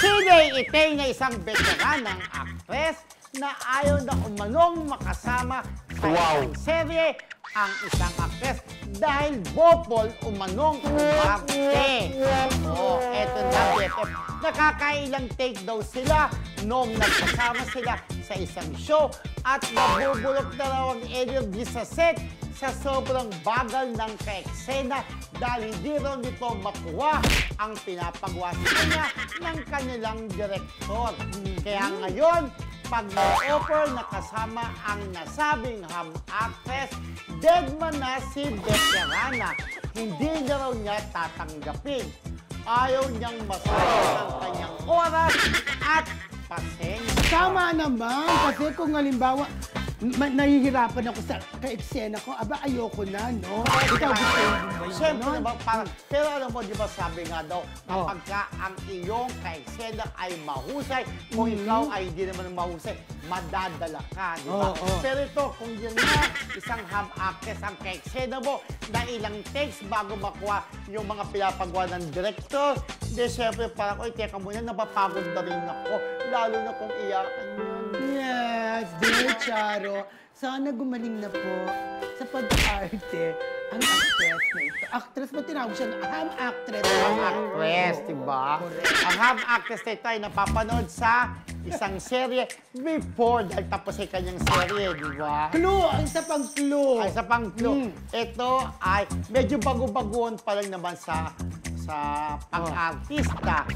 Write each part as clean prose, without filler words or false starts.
Sinay Itay na isang veteranang aktres na ayaw na umanong makasama sa isang serye ang isang aktres dahil bopol umanong umarte. Eto na, BFF. Nakakailang take daw sila noong nagkasama sila sa isang show at nabubulok na raw ang energy sa set sa sobrang bagal ng ka-eksena dahil hindi raw nito makuha ang pinapagawa sa kanya ng kanilang direktor. Kaya ngayon, pag na-offer na kasama ang nasabing ham actress, deadman na si veterana. Hindi na raw niya tatanggapin. Ayaw niyang masayang ang kanyang oras at pasensya. Tama naman, kasi kung halimbawa, nahihirapan ako sa ka-eksena ko, aba ayoko na, no? Ikaw gusto mo ba yun? Siyempre naman, parang, pero alam mo, di ba sabi nga daw, kapag ka ang iyong ka-eksena ay mahusay, kung ikaw ay hindi naman mahusay, madadala ka, di ba? Pero ito, kung yun na, isang ham actress ang ka-eksena mo, na ilang takes bago makuha yung mga pinapagawa ng director, di siyempre parang, oy, teka muna, napapagod na rin ako, lalo na kung iyakan yun. Yes, dear Charo, sana gumaling na po sa pag-arte ang actress na ito. Actress ba tinawag siya? Ham actress. Ham actress, diba? Ang ham actress na ito ay napapanood sa isang serye before dahil tapos ay kanyang serye, diba? Clue! Ang isa pang clue. Ay, isa pang clue. Ito ay medyo bago-baguhan pa lang naman sa pang-artista.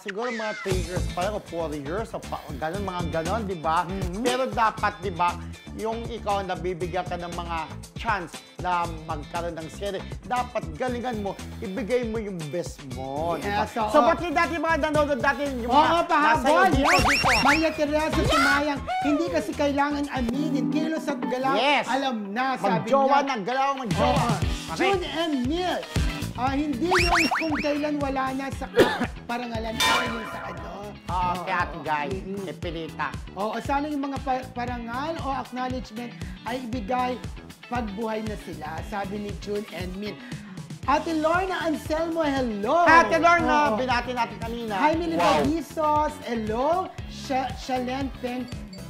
Siguro mga 3 years pa lang o 4 years o ganun, mga ganon, di ba? Pero dapat, di ba, yung ikaw nabibigyan ka ng mga chance na magkaroon ng serie, dapat galingan mo, ibigay mo yung best mo, di ba? Yes, So, ba't yung dati mga nanonood dati yung mga pahabol, dito? Maria Teresa Sumayang, hindi kasi kailangan aminin, kilos at galaw, alam na, sabi Magjowa niya. ng galaw, magjowa. June and Neil, hindi yung kung kailan wala na sa parangalan yung sa ano. Kaya Ate Guy, Epilita. Sana yung mga parangal o acknowledgement ay ibigay pagbuhay na sila, sabi ni June and Min. Ate Lorna Anselmo, hello! Ate Lorna, binati natin kanina. Jaime Libadisos, hello! Shalen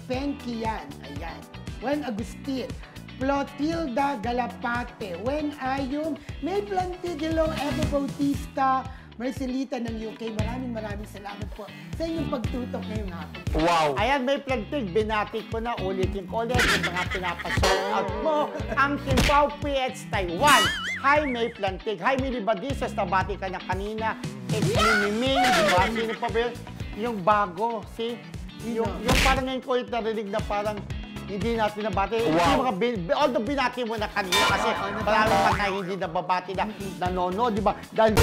Penkian, ayan. Wen Agustin. Clotilda Galapate, Wen Ayum, May Plantig, hello, Eva Bautista, Marcelita ng UK, maraming salamat po sa inyong pagtutok ngayong hapon. Wow! Ayan, May Plantig, binati ko na, ulitin ko ulit yung mga pinapashout mo, ang Kimpaw PH Taiwan. Hi, May Plantig. Hi, Millie Badisos, nabati ka na kanina. It's Mimiming, di ba? Sino pa ba yun? Yung bago, yung parang ngayon ko ulit narinig na parang hindi natin nabati. Wow. Although binati mo na kanina kasi marami pa na hindi nababati na nanonood, di ba? Dahil